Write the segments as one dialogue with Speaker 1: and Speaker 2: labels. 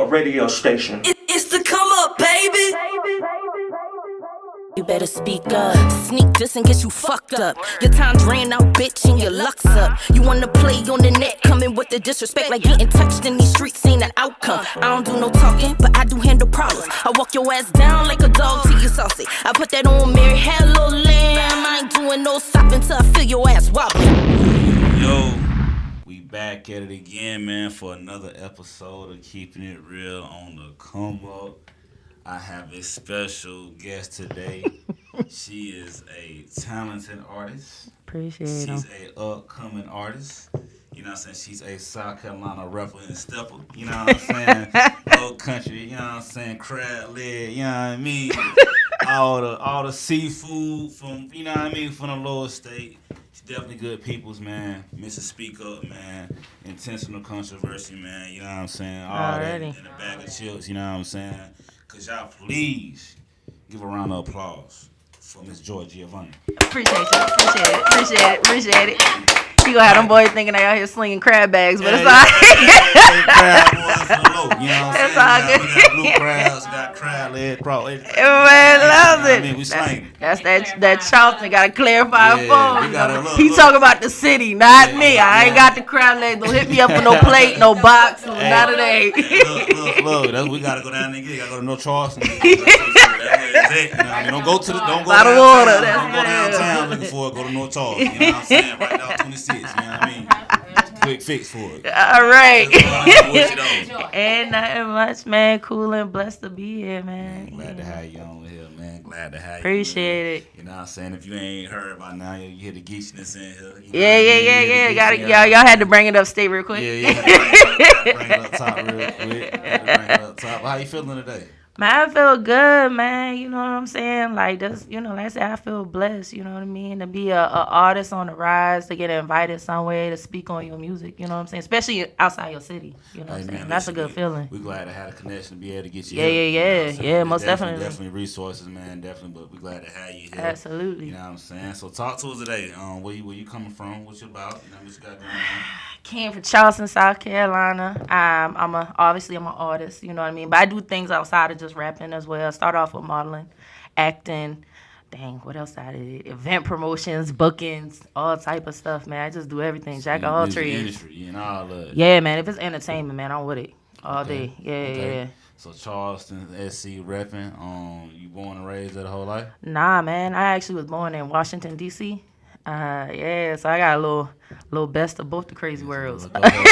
Speaker 1: radio station.
Speaker 2: It's the come up, baby.
Speaker 3: You better speak up. Sneak this and get you fucked up. Your time's ran out, bitch, and your luck's up. You wanna play on the net, coming with the disrespect, like getting touched in these streets ain't an outcome. I don't do no talking, but I do handle problems. I walk your ass down like a dog till you saucy. I put that on Mary, hello lamb. I ain't doing no stopping till I feel your ass wobbling.
Speaker 4: Yo, we back at it again, man, for another episode of Keeping It Real on the Come Up. I have a special guest today. She is a talented artist.
Speaker 3: Appreciate
Speaker 4: She's a upcoming artist. You know what I'm saying? She's a South Carolina rapper and stepper. You know what I'm saying? Old country, you know what I'm saying? Crab leg, you know what I mean? all the seafood from, you know what I mean, from the lower state. She's definitely good peoples, man. Mrs. Speak Up, man. Intentional controversy, man. You know what I'm saying? All that in a bag of chips, you know what I'm saying? Cause y'all please give a round of applause for Miss Joi Giovanni.
Speaker 5: Appreciate it. You gonna have them boys thinking they out here slinging crab bags, but it's all right.
Speaker 4: Crab boys for the low, you know what I'm saying?
Speaker 5: It's all good.
Speaker 4: We got blue crabs, got crab leg,
Speaker 5: Everybody loves it.
Speaker 4: I mean, we slang it.
Speaker 5: That's that Charleston. Gotta clarify
Speaker 4: Yeah,
Speaker 5: phone. He talking about the city, not me. I ain't got the crab legs. Don't hit me up with no plate, no box, none of that.
Speaker 4: Look, we gotta go down there again. Gotta go to Charleston. Don't go downtown. Don't go downtown looking for it. Go to North Charleston. You know what I'm saying? Right now, 26. You know what I mean? Quick fix for it.
Speaker 5: All right. Ain't nothing much, man. Cool and blessed to be here, man.
Speaker 4: Glad to have you on here, man. Glad to have you.
Speaker 5: Appreciate it.
Speaker 4: You know what I'm saying? If you ain't heard by now, you hear the geechiness in here. You know
Speaker 5: Y'all had to bring it up state real quick.
Speaker 4: Yeah. Bring it up top real quick. How you feeling today?
Speaker 5: Man, I feel good, man. You know what I'm saying? Like, that's, you know, like I said, I feel blessed, you know what I mean? To be a artist on the rise, to get invited somewhere to speak on your music, you know what I'm saying? Especially outside your city, you know what I'm saying? That's a good feeling.
Speaker 4: We're glad to have a connection to be able to get you
Speaker 5: here. Yeah, most definitely.
Speaker 4: Definitely resources, man, definitely, but we're glad to have you here.
Speaker 5: Absolutely.
Speaker 4: You know what I'm saying? So talk to us today. Where you coming from? What you about? You know what you got going on?
Speaker 5: Came from Charleston, South Carolina. I'm an artist, you know what I mean? But I do things outside of just rapping as well. Start off with modeling, acting, what else I did? Event promotions, bookings, all type of stuff, man. I just do everything, jack of all trades.
Speaker 4: Industry and all of it.
Speaker 5: Yeah, man. If it's entertainment, man, I'm with it all day. Yeah.
Speaker 4: So Charleston, SC repping. You born and raised there the whole life?
Speaker 5: Nah, man. I actually was born in Washington, D.C. So I got a little best of both the crazy worlds.
Speaker 4: You know what I'm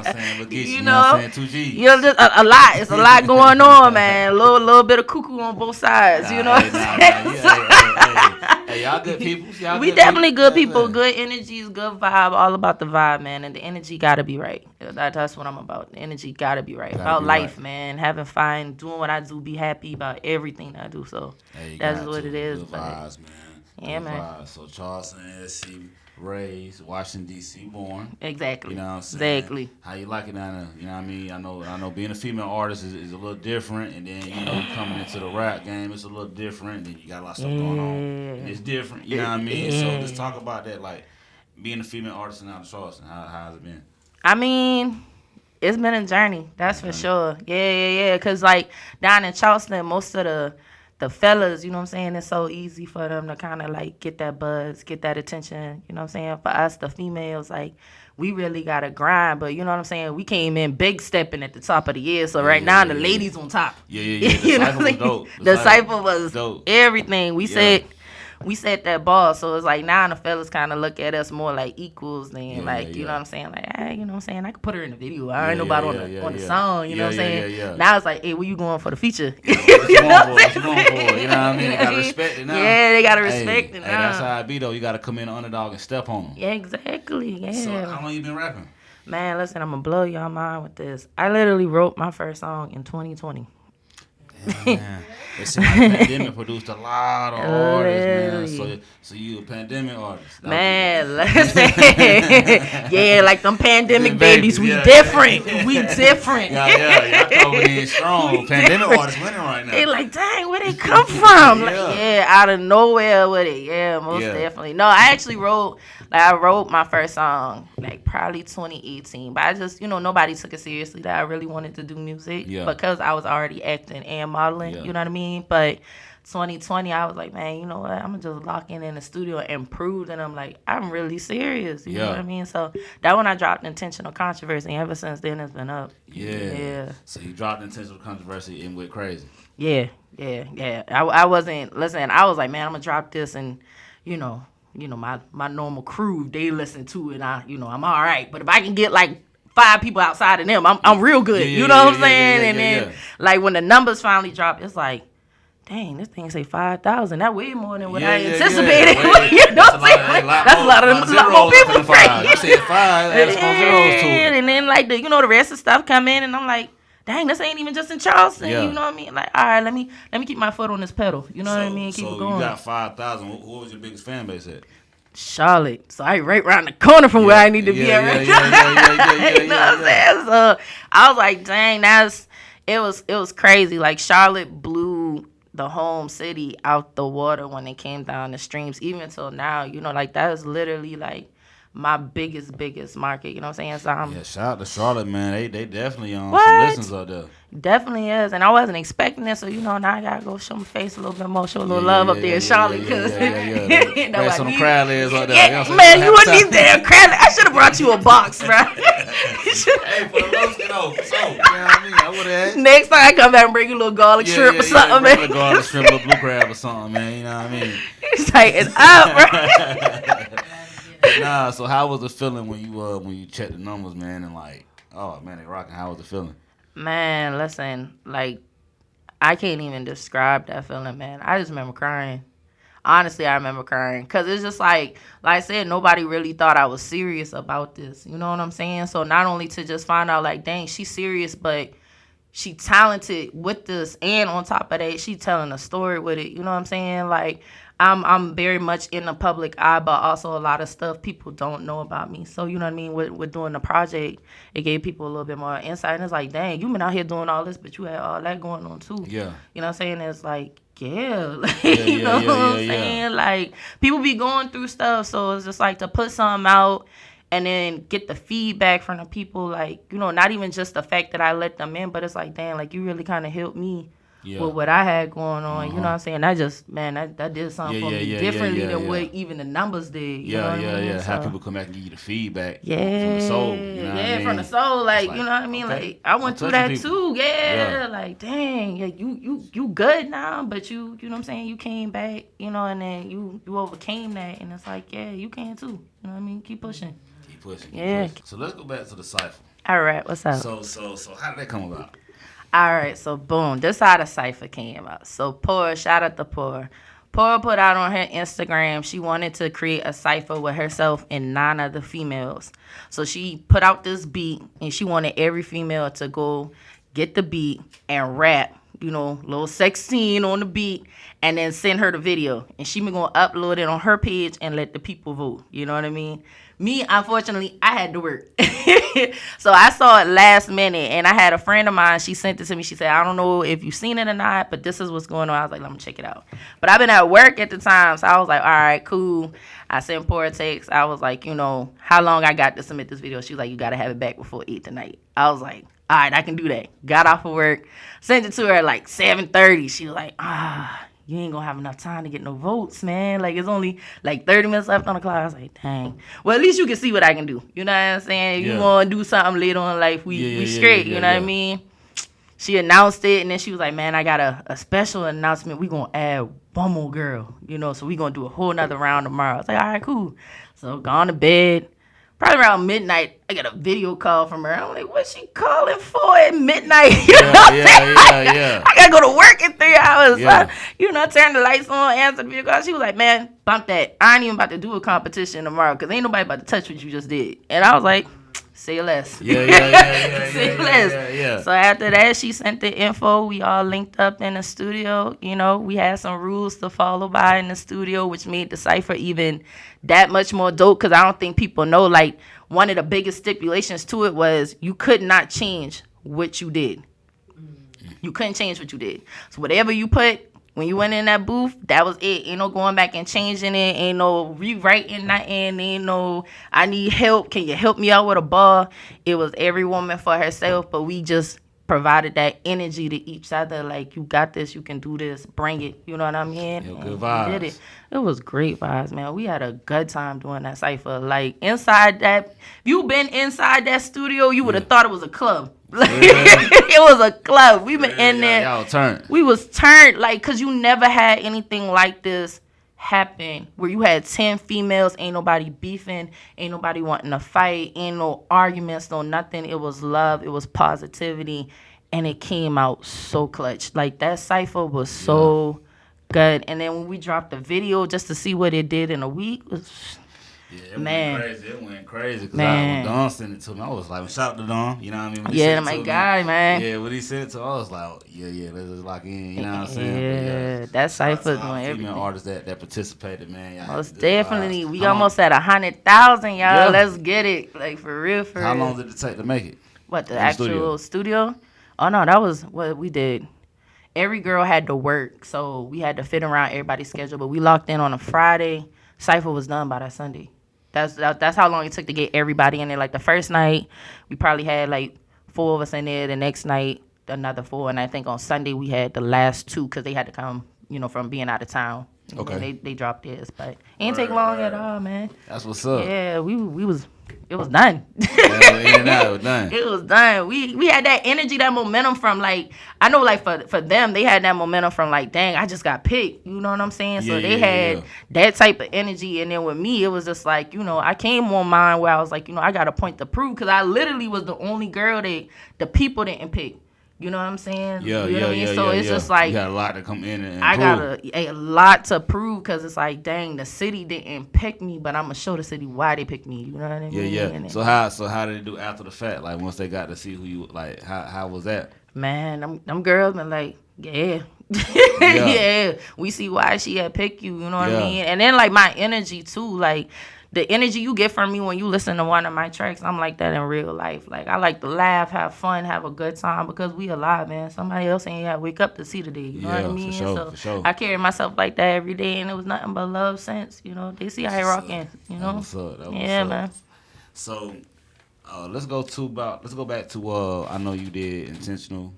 Speaker 4: saying? Look at you know what I'm saying? 2G.
Speaker 5: You know, just a lot. It's a lot going on, man. A little bit of cuckoo on both sides. You know what I'm saying?
Speaker 4: Hey, y'all good people.
Speaker 5: We definitely good people. Good energies, good vibe. All about the vibe, man. And the energy got to be right. That's what I'm about. The energy got to be right. About life, man. Having fun, doing what I do, be happy about everything I do. So that's what it is.
Speaker 4: Good vibes, man.
Speaker 5: Yeah, man.
Speaker 4: So Charleston, SC, raised, Washington, D.C., born.
Speaker 5: Exactly.
Speaker 4: You know what I'm saying?
Speaker 5: Exactly.
Speaker 4: How you like it down there? You know what I mean? I know being a female artist is a little different, and then, you know, coming into the rap game, it's a little different, then you got a lot of stuff going on. And it's different, you know what I mean? So let's talk about that, like, being a female artist out of Charleston. How's it been?
Speaker 5: I mean, it's been a journey, that's for sure. Yeah. Because, like, down in Charleston, most of the fellas, you know what I'm saying, it's so easy for them to kind of, like, get that buzz, get that attention, you know what I'm saying? For us, the females, like, we really got to grind, but you know what I'm saying? We came in big stepping at the top of the year, so now the ladies on top.
Speaker 4: Yeah.
Speaker 5: You know what I'm saying? The cipher was dope. Everything. We set that ball, so it's like now the fellas kind of look at us more like equals than you know what I'm saying? Like, hey, you know what I'm saying? I could put her in the video. I ain't nobody on the song, you know what I'm saying?
Speaker 4: Yeah.
Speaker 5: Now it's like, hey, where you going for the feature?
Speaker 4: You know what you going for? You know what I mean? They got to respect it now.
Speaker 5: Yeah, they got to respect it now.
Speaker 4: Hey, that's how it be, though. You got to come in underdog and step on them.
Speaker 5: Yeah, exactly, yeah.
Speaker 4: So how long you been rapping?
Speaker 5: Man, listen, I'm going to blow y'all mind with this. I literally wrote my first song in 2020.
Speaker 4: Man. It seems like the pandemic produced a lot of artists, man. So you a pandemic artist.
Speaker 5: Man, listen. Yeah, like them pandemic babies, we different. We different.
Speaker 4: Y'all coming in strong. Pandemic artists winning right now.
Speaker 5: They like, dang, where they come from? Like, out of nowhere with it. Yeah, most definitely. No, I actually wrote Like, I wrote my first song, like, probably 2018. But I just, nobody took it seriously that I really wanted to do music. Because I was already acting and modeling, you know what I mean? But 2020, I was like, man, you know what? I'm going to just lock in the studio and prove that I'm really serious. You know what I mean? So that when I dropped Intentional Controversy, and ever since then, it's been up.
Speaker 4: Yeah. So you dropped Intentional Controversy and went crazy.
Speaker 5: Yeah. I wasn't, listen, I was like, man, I'm going to drop this and, my normal crew, they listen to it. I'm all right. But if I can get like 5 people outside of them, I'm real good. You know what I'm saying? And then like when the numbers finally dropped, it's like, dang, this thing say 5,000. That way more than what I anticipated. You know what I'm saying? That's a lot more people.
Speaker 4: You said 5, add some zeros to it.
Speaker 5: And then like the rest of stuff come in, and I'm like, dang, this ain't even just in Charleston. You know what I mean? Like, all right, let me keep my foot on this pedal. You know what I mean? Keep it going.
Speaker 4: So you got 5,000. What was your biggest fan base at?
Speaker 5: Charlotte. So I right around the corner from where I need to be at right now. You know what I'm saying? So I was like, dang, it was crazy. Like, Charlotte blew the home city out the water when it came down the streams. Even till now, like, that is literally like my biggest market. You know what I'm saying? So
Speaker 4: shout out to Charlotte, man. They definitely some listeners out there.
Speaker 5: Definitely is, and I wasn't expecting it. So now I gotta go show my face a little bit more, show a little love up there in Charlotte, because
Speaker 4: press on the crowd legs out there.
Speaker 5: Man, you wouldn't need that crowd. I should have brought you a box, bro.
Speaker 4: Hey, for the roast, you know what I mean? I would have.
Speaker 5: Next time I come back and bring you a little garlic shrimp or something, man.
Speaker 4: A garlic shrimp, a blue crab or something, man. You know what I mean?
Speaker 5: It's like, it's up, bro.
Speaker 4: Nah, so how was the feeling when you checked the numbers, man, and like, oh man, they rocking? How was the feeling?
Speaker 5: Man, listen, like, I can't even describe that feeling, man. I just remember crying. Honestly, I remember crying, because it's just like I said, nobody really thought I was serious about this. You know what I'm saying? So not only to just find out, like, dang, she's serious, but she talented with this, and on top of that, she telling a story with it. You know what I'm saying? Like, I'm very much in the public eye, but also a lot of stuff people don't know about me. So, you know what I mean? With doing the project, it gave people a little bit more insight. And it's like, dang, you been out here doing all this, but you had all that going on too.
Speaker 4: Yeah.
Speaker 5: You know what I'm saying? It's like, you know what I'm saying? Like, people be going through stuff, so it's just like to put something out and then get the feedback from the people, like, not even just the fact that I let them in, but it's like, damn, like, you really kind of helped me with what I had going on. You know what I'm saying? That just, man, that did something for me differently than what even the numbers did. You know what I mean?
Speaker 4: Have people come back and give you the feedback from
Speaker 5: the
Speaker 4: soul. You know what I mean?
Speaker 5: From the soul. Like, you know what I mean? Okay. Like, I went through that too. Like, dang, you good now, but you know what I'm saying? You came back, and then you overcame that, and it's like, yeah, you can too. You know what I mean? Keep pushing.
Speaker 4: Keep pushing. So let's go back to the cipher.
Speaker 5: All right, what's up?
Speaker 4: So how did that come about?
Speaker 5: All right, so boom, this how the cipher came out. So Poor, shout out to Poor. Poor put out on her Instagram, she wanted to create a cipher with herself and 9 other females. So she put out this beat, and she wanted every female to go get the beat and rap, little sex scene on the beat, and then send her the video. And she been going to upload it on her page and let the people vote. You know what I mean? Me, unfortunately, I had to work. So I saw it last minute, and I had a friend of mine, she sent it to me. She said, I don't know if you've seen it or not, but this is what's going on. I was like, let me check it out. But I've been at work at the time, so I was like, all right, cool. I sent Poor a text. I was like, how long I got to submit this video? She was like, you got to have it back before 8 tonight. I was like, all right, I can do that. Got off of work, sent it to her at like 7:30. She was like, you ain't gonna have enough time to get no votes, man. Like, it's only like 30 minutes left on the clock. I was like, dang. Well, at least you can see what I can do. You know what I'm saying? If you want to do something later on in life, we straight. You know what I mean? She announced it, and then she was like, man, I got a special announcement. We gonna add one more girl, so we gonna do a whole nother round tomorrow. I was like, all right, cool. So gone to bed. Probably around midnight, I got a video call from her. I'm like, what's she calling for at midnight? I gotta go to work in 3 hours. Yeah. So, turn the lights on, answer the video call. She was like, man, bump that. I ain't even about to do a competition tomorrow, because ain't nobody about to touch what you just did. And I was like, say less. Say less. So after that, she sent the info. We all linked up in the studio. We had some rules to follow by in the studio, which made the cipher even that much more dope, because I don't think people know, like, one of the biggest stipulations to it was you could not change what you did. You couldn't change what you did. So whatever you put, When you went in that booth, that was it. Ain't no going back and changing it. Ain't no rewriting nothing. Ain't no, I need help. Can you help me out with a bar? It was every woman for herself, but we just provided that energy to each other. Like, you got this. You can do this. Bring it. You know what I mean?
Speaker 4: Yo,
Speaker 5: And
Speaker 4: good
Speaker 5: we
Speaker 4: vibes.
Speaker 5: did it. It was great vibes, man. We had a good time doing that cipher. Like, inside that, if you been inside that studio, you would have thought it was a club. It was a club. We been in there.
Speaker 4: Y'all turned.
Speaker 5: We was turned, like, because you never had anything like this happen where you had 10 females, ain't nobody beefing, ain't nobody wanting to fight, ain't no arguments, no nothing. It was love, it was positivity, and it came out so clutch. Like, that cipher was so good. And then when we dropped the video just to see what it did in a week, was
Speaker 4: Yeah,
Speaker 5: Man.
Speaker 4: it went crazy. Because
Speaker 5: Man.
Speaker 4: when Don sent it to me, I was like, shout out to Don. You know what I mean? When he
Speaker 5: yeah,
Speaker 4: sent it
Speaker 5: my
Speaker 4: to me,
Speaker 5: guy, man.
Speaker 4: Yeah, when he sent it to me, I was like, yeah, let's just lock in. You know what I'm saying?
Speaker 5: Yeah,
Speaker 4: But
Speaker 5: that
Speaker 4: shout out
Speaker 5: cipher
Speaker 4: to all
Speaker 5: doing
Speaker 4: the
Speaker 5: everything.
Speaker 4: female artists that participated, man. Y'all had
Speaker 5: Most
Speaker 4: good
Speaker 5: definitely.
Speaker 4: vibes.
Speaker 5: We
Speaker 4: How long-
Speaker 5: almost at 100,000, y'all.
Speaker 4: Yeah.
Speaker 5: Let's get it. Like, for real, for
Speaker 4: How
Speaker 5: real.
Speaker 4: long did it take to make it?
Speaker 5: What, the
Speaker 4: in the
Speaker 5: actual studio? Oh, no, that was what we did. Every girl had to work, so we had to fit around everybody's schedule. But we locked in on a Friday. Cipher was done by that Sunday. That's how long it took to get everybody in there. Like, the first night, we probably had, like, 4 of us in there. The next night, another 4. And I think on Sunday, we had the last 2 because they had to come, from being out of town.
Speaker 4: Okay.
Speaker 5: They dropped theirs. But it ain't take long at all, man.
Speaker 4: That's what's up.
Speaker 5: Yeah, we was, it was done.
Speaker 4: Yeah, in and out, it was done.
Speaker 5: It was done. We had that energy, that momentum from, like, I know, like, for them, they had that momentum from, like, dang, I just got picked. You know what I'm saying? So they had that type of energy. And then with me, it was just like, I came on mine where I was like, I got a point to prove because I literally was the only girl that the people didn't pick. You know what I'm saying?
Speaker 4: Yeah,
Speaker 5: you know what I mean? So it's just
Speaker 4: you
Speaker 5: like,
Speaker 4: got a lot to come in and
Speaker 5: I
Speaker 4: prove.
Speaker 5: got a lot to prove because it's like, dang, the city didn't pick me, but I'm going to show the city why they picked me. You know what I mean?
Speaker 4: Yeah.
Speaker 5: And
Speaker 4: So how did it do after the fact? Like, once they got to see who you, like, how was that?
Speaker 5: Man, them girls been like, yeah.
Speaker 4: Yeah.
Speaker 5: Yeah. We see why she had picked you, you know what
Speaker 4: Yeah.
Speaker 5: I mean? And then, like, my energy, too. Like, the energy you get from me when you listen to one of my tracks, I'm like that in real life. Like, I like to laugh, have fun, have a good time because we alive, man. Somebody else ain't got to wake up to see the day. You know what I mean?
Speaker 4: For sure.
Speaker 5: I carry myself like that every day, and it was nothing but love since, They see I rocking,
Speaker 4: That was up. That was
Speaker 5: Yeah,
Speaker 4: up.
Speaker 5: man.
Speaker 4: So, let's go back to I know you did intentional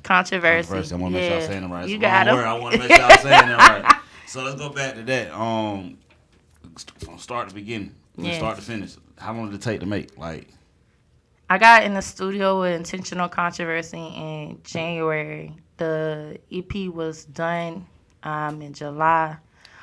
Speaker 5: Controversy.
Speaker 4: I want to make sure I'm saying it right.
Speaker 5: You
Speaker 4: It's
Speaker 5: got
Speaker 4: one
Speaker 5: it.
Speaker 4: word. I want to make sure I'm saying it right. So let's go back to that. From start to beginning,
Speaker 5: Yeah.
Speaker 4: start to finish. How long did it take to make? Like,
Speaker 5: I got in the studio with Intentional Controversy in January. The EP was done in July.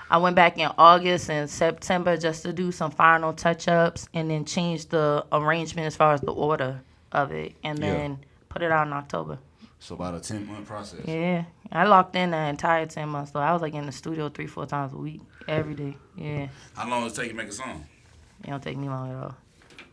Speaker 5: I went back in August and September just to do some final touch-ups and then change the arrangement as far as the order of it and then put it out in October.
Speaker 4: so about a 10-month process.
Speaker 5: Yeah. I locked in the entire 10 months. So I was like in the studio 3-4 times a week, every day. Yeah.
Speaker 4: How long does it take you to make a song?
Speaker 5: It don't take me long at all.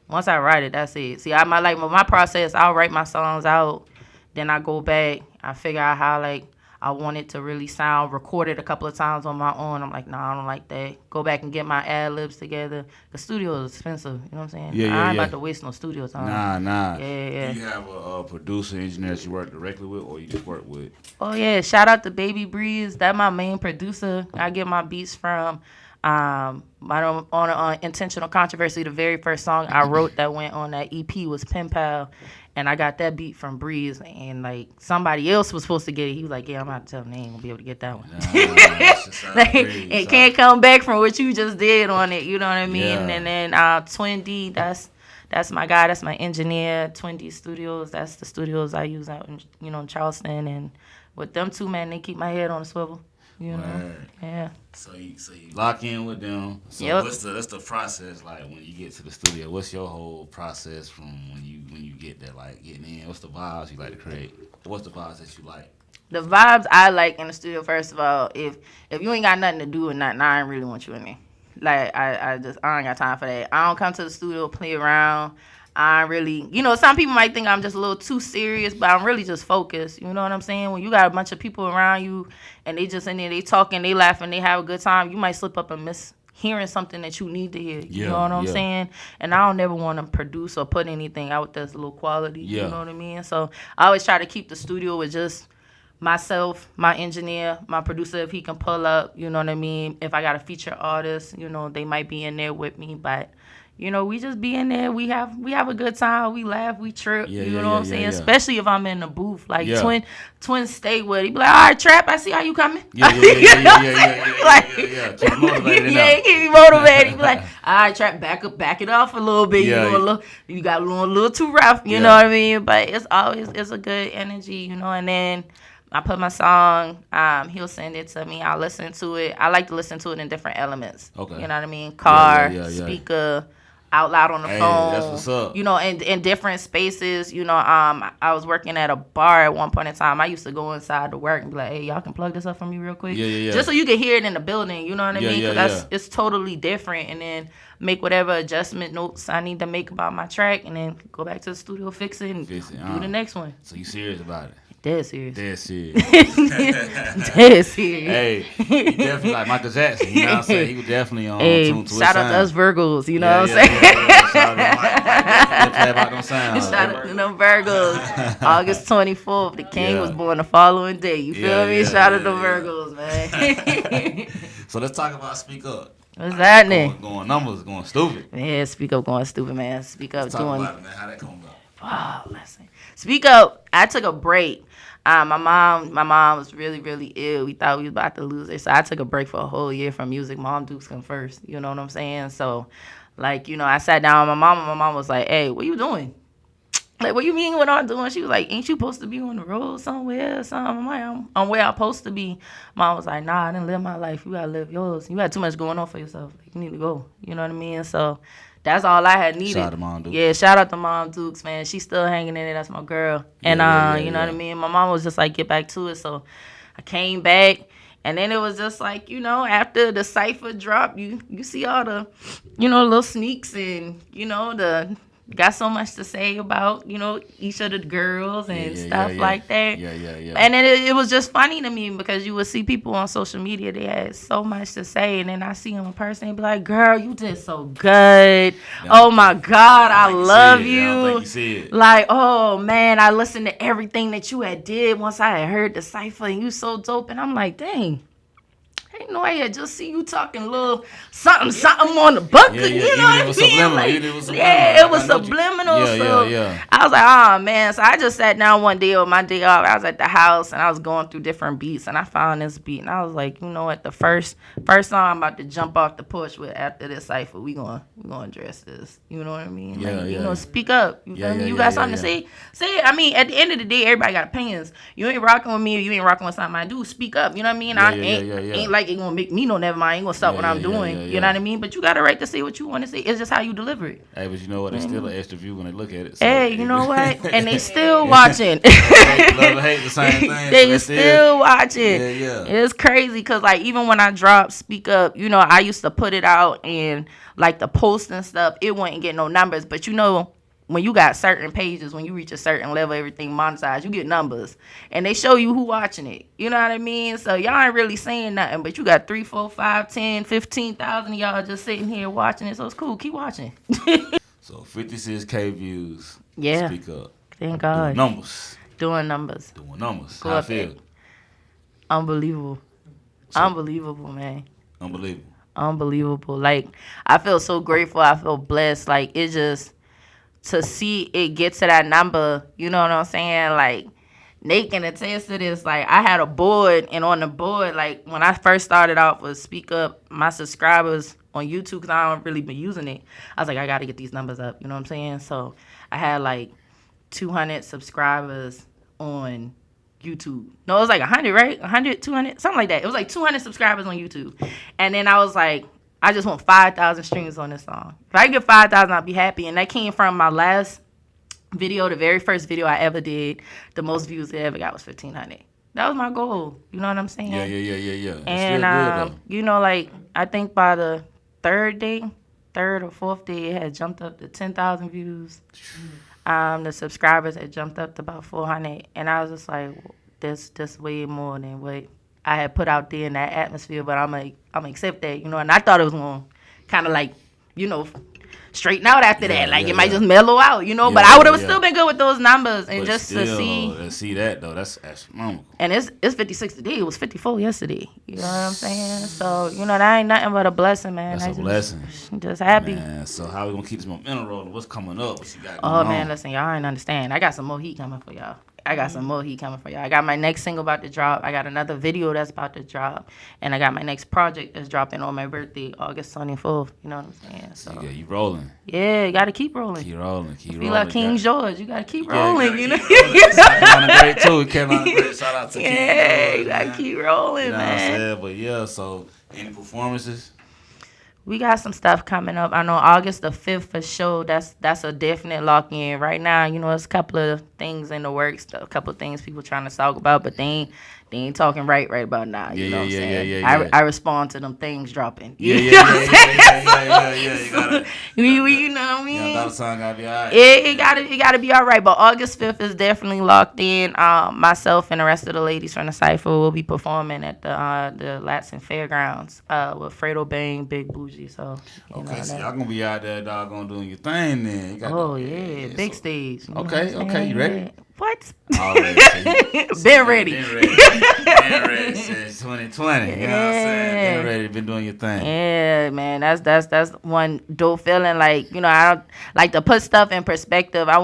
Speaker 5: Once I write it, that's it. See, my process, I'll write my songs out, then I go back, I figure out how, like, I want it to really sound, record it a couple of times on my own. I'm like, nah, I don't like that. Go back and get my ad-libs together. The studio is expensive, you know what I'm saying?
Speaker 4: Yeah,
Speaker 5: I ain't about to waste no studio time.
Speaker 4: Nah.
Speaker 5: Yeah.
Speaker 4: Do you have a producer, engineer that you work directly with, or you just work with?
Speaker 5: Oh, yeah, shout out to Baby Breeze. That's my main producer. I get my beats from. On Intentional Controversy, the very first song I wrote that went on that EP was Pen Pal, and I got that beat from Breeze, and like somebody else was supposed to get it. He was like, "Yeah, I'm not telling. They ain't gonna be able to get that one. Like, it can't come back from what you just did on it. You know what I mean?"
Speaker 4: Yeah.
Speaker 5: And then Twin D, that's my guy. That's my engineer. Twin D Studios. That's the studios I use out in Charleston, and with them two, man, they keep my head on a swivel. You know,
Speaker 4: Word.
Speaker 5: yeah.
Speaker 4: So you lock in with them. So
Speaker 5: Yep.
Speaker 4: what's the process like when you get to the studio? What's your whole process from when you get there, like getting in? What's the vibes you like to create? What's the vibes that you like?
Speaker 5: The vibes I like in the studio, first of all, if you ain't got nothing to do with nothing, I ain't really want you in there. Like, I ain't got time for that. I don't come to the studio, play around. I really, some people might think I'm just a little too serious, but I'm really just focused. You know what I'm saying? When you got a bunch of people around you and they just in there, they talking, they laughing, they have a good time, you might slip up and miss hearing something that you need to hear. You know what I'm saying? And I don't never want to produce or put anything out that's low quality. You know what I mean? So I always try to keep the studio with just myself, my engineer, my producer, if he can pull up, you know what I mean? If I got a feature artist, you know, they might be in there with me, but you know, we just be in there. We have a good time. We laugh. We trip. You know what I'm saying? Especially if I'm in the booth. Like Twin stay with it. He be like, all right, Trap, I see how you coming.
Speaker 4: Yeah. Keep motivated.
Speaker 5: Keep me motivated. He be like, all right, Trap, back it off a little bit. You got a little too rough. You know what I mean? But it's a good energy, you know. And then I put my song. He'll send it to me. I'll listen to it. I like to listen to it in different elements. Okay. You know what I mean? Car, speaker. Out loud on the phone,
Speaker 4: that's what's up.
Speaker 5: You know, in different spaces. You know, I was working at a bar at one point in time. I used to go inside to work and be like, "Hey, y'all can plug this up for me real quick, just so you can hear it in the building." You know what I mean? Because it's totally different. And then make whatever adjustment notes I need to make about my track, and then go back to the studio, fix it, and do the next one.
Speaker 4: So you serious about it?
Speaker 5: Dead serious.
Speaker 4: Dead serious.
Speaker 5: Dead serious.
Speaker 4: Hey, he definitely like Michael Jackson. You know what I'm saying? He was definitely on tune to
Speaker 5: shout out to us Virgos. You know what I'm saying?
Speaker 4: Shout out to Mike. Play about them sounds.
Speaker 5: Shout out to them Virgos. August 24th, the king was born the following day. You feel me? Shout out to Virgos, man.
Speaker 4: So let's talk about Speak Up.
Speaker 5: What's happening?
Speaker 4: Going numbers, going stupid.
Speaker 5: Yeah, Speak Up going stupid, man. Speak Up
Speaker 4: let's
Speaker 5: doing.
Speaker 4: Talk about it, man. How that come about?
Speaker 5: Wow, listen. Speak Up. I took a break. My mom was really, really ill. We thought we was about to lose her. So I took a break for a whole year from music. Mom Dukes come first. You know what I'm saying? So, like, you know, I sat down with my mom, and my mom was like, hey, what you doing? Like, what you mean what I'm doing? She was like, ain't you supposed to be on the road somewhere or something? I'm like, I'm where I'm supposed to be. Mom was like, nah, I didn't live my life. You got to live yours. You had too much going on for yourself. Like, you need to go. You know what I mean? So that's all I had needed.
Speaker 4: Shout out to Mom Dukes.
Speaker 5: Yeah, shout out to Mom Dukes, man. She's still hanging in there. That's my girl. And, you know what I mean? My mom was just like, get back to it. So I came back. And then it was just like, you know, after the cipher dropped, you see all the, you know, little sneaks and, you know, got so much to say about, you know, each of the girls and stuff like that.
Speaker 4: Yeah.
Speaker 5: And then it was just funny to me because you would see people on social media, they had so much to say. And then I see them in person and be like, girl, you did so good. Oh, my God, I love you.
Speaker 4: I don't think you see it.
Speaker 5: Like, oh, man, I listened to everything that you had did once I had heard the cipher and you so dope. And I'm like, dang. Ain't no way I just see you talking a little something on the bucket. You know what I mean? Like, it was subliminal. So I was like, oh, man. So I just sat down one day on my day off. I was at the house, and I was going through different beats, and I found this beat. And I was like, you know what? The first song I'm about to jump off the porch with after this cipher, we gonna address this. You know what I mean? You know, speak up. You feel me? You got something to say? Say it. I mean, at the end of the day, everybody got opinions. You ain't rocking with me or you ain't rocking with something I do. Speak up. You know what I mean? I ain't like it gonna make me no never mind. Ain't gonna stop what I'm doing. You know what I mean? But you got a right to say what you want to say. It's just how you deliver it.
Speaker 4: Hey, but you know what? It's still an extra view when they look at it. So
Speaker 5: hey, you know what? And they still watching.
Speaker 4: Love and hate the same thing.
Speaker 5: They still watching.
Speaker 4: Yeah.
Speaker 5: It's crazy because like even when I dropped Speak Up, you know, I used to put it out and like the post and stuff, it wouldn't get no numbers. But you know, when you got certain pages, when you reach a certain level, everything monetized, you get numbers. And they show you who watching it. You know what I mean? So y'all ain't really saying nothing, but you got 3, 4, 5, 10, 15,000 of y'all just sitting here watching it. So it's cool. Keep watching.
Speaker 4: So 56K views.
Speaker 5: Yeah.
Speaker 4: Speak Up.
Speaker 5: Thank God.
Speaker 4: Doing numbers.
Speaker 5: Go
Speaker 4: How I feel?
Speaker 5: Unbelievable. Unbelievable, man.
Speaker 4: Unbelievable.
Speaker 5: Like, I feel so grateful. I feel blessed. Like, it just... to see it get to that number, you know what I'm saying? Like, Nate can attest to this. Like, I had a board, and on the board, like, when I first started off with Speak Up, my subscribers on YouTube, because I don't really been using it, I was like, I got to get these numbers up, you know what I'm saying? So I had, like, 200 subscribers on YouTube. No, it was like 100, right? 100, 200, something like that. It was like 200 subscribers on YouTube. And then I was like, I just want 5,000 streams on this song. If I get 5,000, I'll be happy. And that came from my last video, the very first video I ever did. The most views I ever got was 1,500. That was my goal. You know what I'm saying?
Speaker 4: Yeah.
Speaker 5: And, you know, like, I think by the third or fourth day, it had jumped up to 10,000 views. The subscribers had jumped up to about 400. And I was just like, this way more than what I had put out there in that atmosphere, but I'm gonna accept that, you know. And I thought it was gonna kind of like, you know, straighten out after
Speaker 4: Yeah,
Speaker 5: that. Like,
Speaker 4: yeah,
Speaker 5: it might
Speaker 4: yeah.
Speaker 5: just mellow out, you know.
Speaker 4: Yeah,
Speaker 5: but I would have
Speaker 4: yeah.
Speaker 5: still been good with those numbers. And
Speaker 4: But
Speaker 5: just
Speaker 4: still,
Speaker 5: to see.
Speaker 4: to see that, though, that's astronomical.
Speaker 5: And it's 56 today. It was 54 yesterday. You know what I'm saying? So, you know, that ain't nothing but a blessing, man.
Speaker 4: That's a blessing.
Speaker 5: Just happy.
Speaker 4: Man, so how we going to keep this momentum rolling? What's coming up? What you got going
Speaker 5: Oh,
Speaker 4: on?
Speaker 5: man, listen, y'all ain't understand. I got some more heat coming for y'all. I got my next single about to drop. I got another video that's about to drop. And I got my next project that's dropping on my birthday, August 24th. You know what I'm saying? So,
Speaker 4: Yeah, you rolling.
Speaker 5: yeah, you got to keep rolling.
Speaker 4: Keep rolling.
Speaker 5: Feel like King George. You got to keep
Speaker 4: Yeah,
Speaker 5: rolling, you know?
Speaker 4: Carolina Great, too. Carolina Great. Shout out to King
Speaker 5: Yeah,
Speaker 4: George,
Speaker 5: you got to
Speaker 4: man.
Speaker 5: keep rolling,
Speaker 4: You know what I'm
Speaker 5: man.
Speaker 4: saying? But, yeah, so any performances?
Speaker 5: We got some stuff coming up. I know August the 5th for sure. That's a definite lock in. Right now, you know, there's a couple of things in the works, a couple of things people trying to talk about, but they ain't talking right about now. You know what I'm saying?
Speaker 4: Yeah.
Speaker 5: I respond to them things dropping.
Speaker 4: Yeah. You gotta,
Speaker 5: You know what I mean?
Speaker 4: yeah, that song gotta be all right.
Speaker 5: It gotta be all right. But August 5th is definitely locked in. Myself and the rest of the ladies from the cipher will be performing at the Latson Fairgrounds with Fredo Bang, Big Bougie. So you
Speaker 4: Okay,
Speaker 5: know
Speaker 4: so
Speaker 5: that.
Speaker 4: y'all gonna be out there, doggone, doing your thing then. You got
Speaker 5: Big stage. You know what I'm
Speaker 4: Okay,
Speaker 5: saying?
Speaker 4: you ready?
Speaker 5: Yeah. What?
Speaker 4: Already.
Speaker 5: Been ready.
Speaker 4: Been ready since 2020. You know what I'm saying? Been ready, been doing your thing.
Speaker 5: Yeah, man, that's one dope feeling. Like, you know, I don't like to put stuff in perspective. I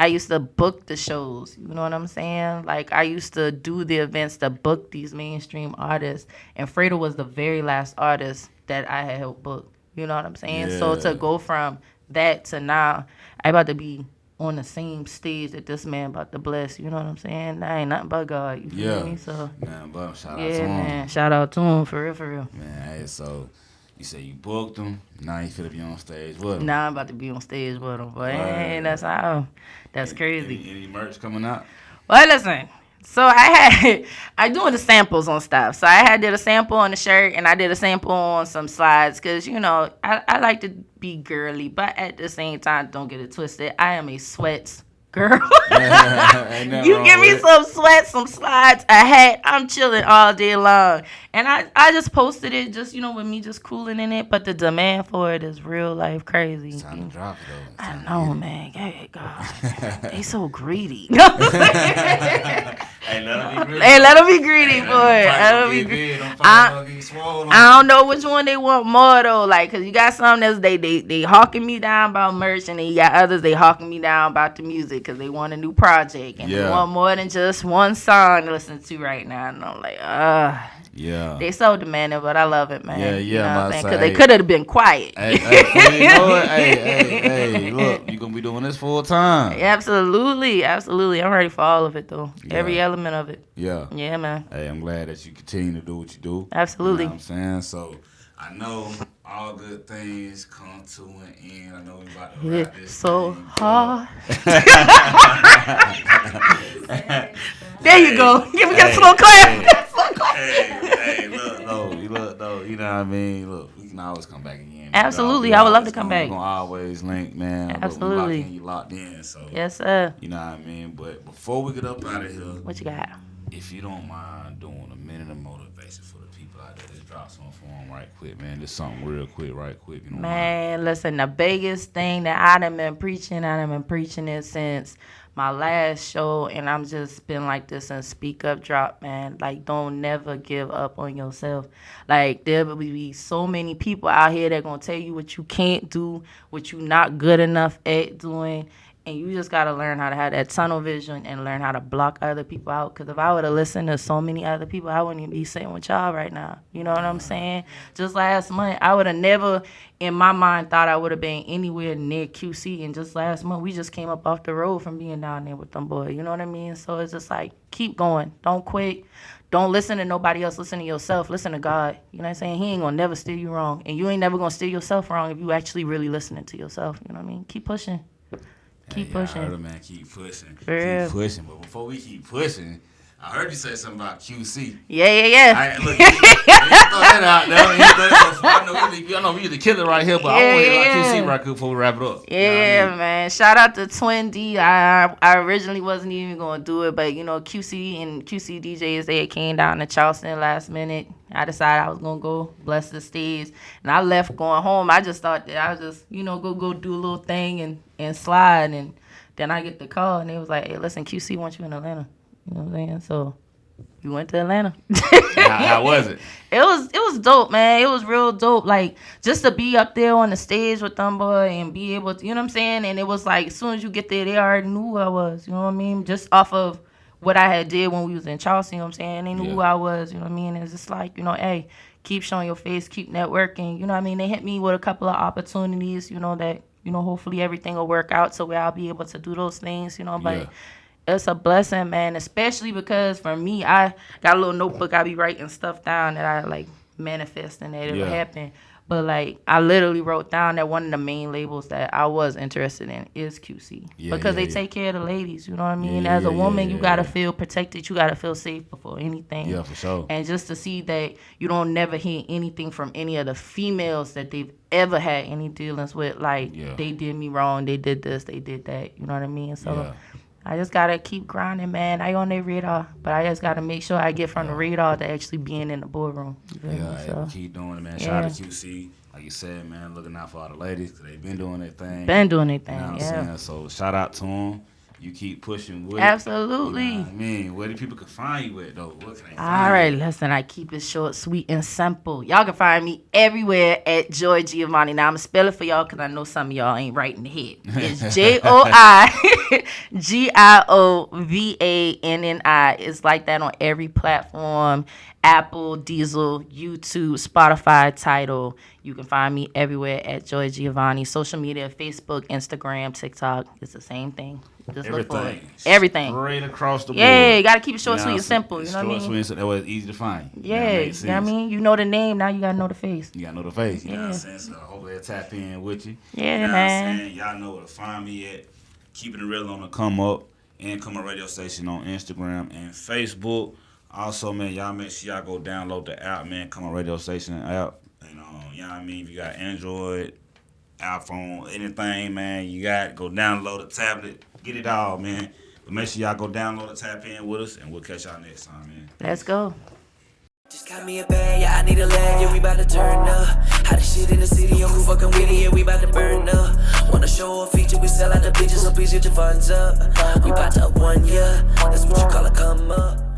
Speaker 5: used to book the shows, you know what I'm saying? Like, I used to do the events to book these mainstream artists, and Fredo was the very last artist that I had helped book. You know what I'm saying? So to go from that to now, I about to be on the same stage that this man about to bless. You know what I'm saying? That ain't nothing but God. You feel me? So
Speaker 4: Man, but shout out to
Speaker 5: yeah,
Speaker 4: him.
Speaker 5: man. Shout out to him for real.
Speaker 4: Man, hey, so you say you booked them. Now you finna be on stage with them.
Speaker 5: Now I'm about to be on stage with him, but that's crazy.
Speaker 4: Any merch coming out?
Speaker 5: Well, listen. So I doing the samples on stuff. So I did a sample on the shirt and I did a sample on some slides because, you know, I like to be girly, but at the same time, don't get it twisted. I am a sweats girl. You give me some sweats, some slides, a hat, I'm chilling all day long. And I just posted it just, you know, with me just cooling in it, but the demand for it is real life crazy.
Speaker 4: It's time to drop it, though.
Speaker 5: I know, man. Hey, God. They so greedy.
Speaker 4: Hey, let them be greedy.
Speaker 5: Hey, let them be greedy, boy. Let 'em be greedy. I don't know which one they want more though, like, cause you got some that's they hawking me down about merch, and then you got others they hawking me down about the music, cause they want a new project and they want more than just one song to listen to right now. And I'm like,
Speaker 4: yeah.
Speaker 5: They so demanding, but I love it, man.
Speaker 4: Yeah,
Speaker 5: You know what I'm saying?
Speaker 4: say,
Speaker 5: Cause they could have been quiet.
Speaker 4: Hey, you know it? Hey, look, you gonna be doing this full time.
Speaker 5: Absolutely. I'm ready for all of it though.
Speaker 4: Yeah.
Speaker 5: Every element of it.
Speaker 4: Yeah.
Speaker 5: Yeah, man.
Speaker 4: Hey, I'm glad that you continue to do what you do.
Speaker 5: Absolutely.
Speaker 4: You know what I'm saying? So, I know all good things come to an end. I know we about to wrap this
Speaker 5: So
Speaker 4: thing
Speaker 5: hard. There you go. Give me a slow clap.
Speaker 4: Hey, look, though, you know what I mean? Look, we can always come back again.
Speaker 5: Absolutely, I would love to come back.
Speaker 4: We're going to always link, man.
Speaker 5: Absolutely.
Speaker 4: You locked in, so.
Speaker 5: Yes, sir.
Speaker 4: You know what I mean? But before we get up out of here,
Speaker 5: What you got?
Speaker 4: if you don't mind doing a minute of motivation for the people out there, just drop something for them right quick, man. Just something real quick, right quick. You know,
Speaker 5: Man, listen, the biggest thing that I done been preaching it since my last show, and I'm just been like this and speak up drop, man. Like, don't never give up on yourself. Like, there will be so many people out here that gonna tell you what you can't do, what you not good enough at doing. And you just got to learn how to have that tunnel vision and learn how to block other people out. Because if I would have listened to so many other people, I wouldn't even be sitting with y'all right now. You know what I'm saying? Just last month, I would have never, in my mind, thought I would have been anywhere near QC. And just last month, we just came up off the road from being down there with them boys. You know what I mean? So it's just like, keep going. Don't quit. Don't listen to nobody else. Listen to yourself. Listen to God. You know what I'm saying? He ain't going to never steer you wrong. And you ain't never going to steer yourself wrong if you actually really listening to yourself. You know what I mean? Keep pushing. Keep pushing.
Speaker 4: I heard it, man. Keep pushing.
Speaker 5: For real.
Speaker 4: Keep pushing. But before we keep pushing, I heard you say something about QC.
Speaker 5: Yeah.
Speaker 4: Look, you throw that out there. I know we the killer right here, but I want to hear about QC right quick before we wrap it up.
Speaker 5: Yeah, man. Shout out to Twin D. I originally wasn't even going to do it, but, QC and QC DJs, they came down to Charleston last minute. I decided I was going to go bless the stage. And I left going home. I just thought that I was just, go do a little thing and slide. And then I get the call, and they was like, hey, listen, QC wants you in Atlanta. You know what I'm saying? So we went to Atlanta.
Speaker 4: How was it?
Speaker 5: It was dope, man. It was real dope. Like, just to be up there on the stage with them, boy, and be able to, you know what I'm saying? And it was like, as soon as you get there, they already knew who I was. You know what I mean? Just off of what I had did when we was in Charleston, you know what I'm saying? They knew who I was, you know what I mean? It's just like, hey, keep showing your face, keep networking. You know what I mean? They hit me with a couple of opportunities, that, hopefully everything will work out so where I'll be able to do those things, but it's a blessing, man, especially because for me, I got a little notebook. I be writing stuff down that I, like, manifest and that it'll happen. But, like, I literally wrote down that one of the main labels that I was interested in is QC. Because they take care of the ladies, you know what I mean? As a woman, you got to feel protected. You got to feel safe before anything.
Speaker 4: Yeah, for sure.
Speaker 5: And just to see that you don't never hear anything from any of the females that they've ever had any dealings with, like, they did me wrong, they did this, they did that, you know what I mean? So I just got to keep grinding, man. I on their radar, but I just got to make sure I get from the radar to actually being in the boardroom.
Speaker 4: So. Keep doing it, man. Shout out to QC. Like you said, man, looking out for all the ladies because they've been doing their thing.
Speaker 5: You know what
Speaker 4: I'm saying? So shout out to them. You keep pushing with
Speaker 5: Absolutely.
Speaker 4: it. You know what I mean? Where do people can find you at, though? What can they find
Speaker 5: All right, listen, I keep it short, sweet, and simple. Y'all can find me everywhere at Joi Giovanni. Now, I'm going to spell it for y'all because I know some of y'all ain't right in the head. It's JoiGiovanni. It's like that on every platform. Apple, Diesel, YouTube, Spotify, Tidal. You can find me everywhere at Joi Giovanni. Social media, Facebook, Instagram, TikTok. It's the same thing. Just look for it. Everything.
Speaker 4: Straight across the board.
Speaker 5: Yeah, you got to keep it short, sweet, and simple. You know what I mean?
Speaker 4: Short, sweet, that way it's easy to find.
Speaker 5: Yeah, you know what I mean? You know the name, now you got to know the face.
Speaker 4: You got to know the face. You know what I'm saying? So hopefully they'll tap in with you.
Speaker 5: Yeah,
Speaker 4: you know
Speaker 5: man.
Speaker 4: What I'm saying? Y'all know where to find me at. Keeping it real on the Come Up and ComeUp Radio Station on Instagram and Facebook. Also, man, y'all make sure y'all go download the app, man, ComeUp Radio Station app. And, you know what I mean? If you got Android, iPhone, anything, man, you got go download a tablet. Get it all, man. But make sure y'all go download and tap in with us, and we'll catch y'all next time, man.
Speaker 5: Let's go.
Speaker 2: Just got me a bag, yeah, I need a leg, yeah, we bout to turn up. How the shit in the city, I'm fucking with it, yeah, we bout to burn up. Wanna show a feature, we sell out the bitches, so please get your funds up. We bout to up 1 year, that's what you call a come up.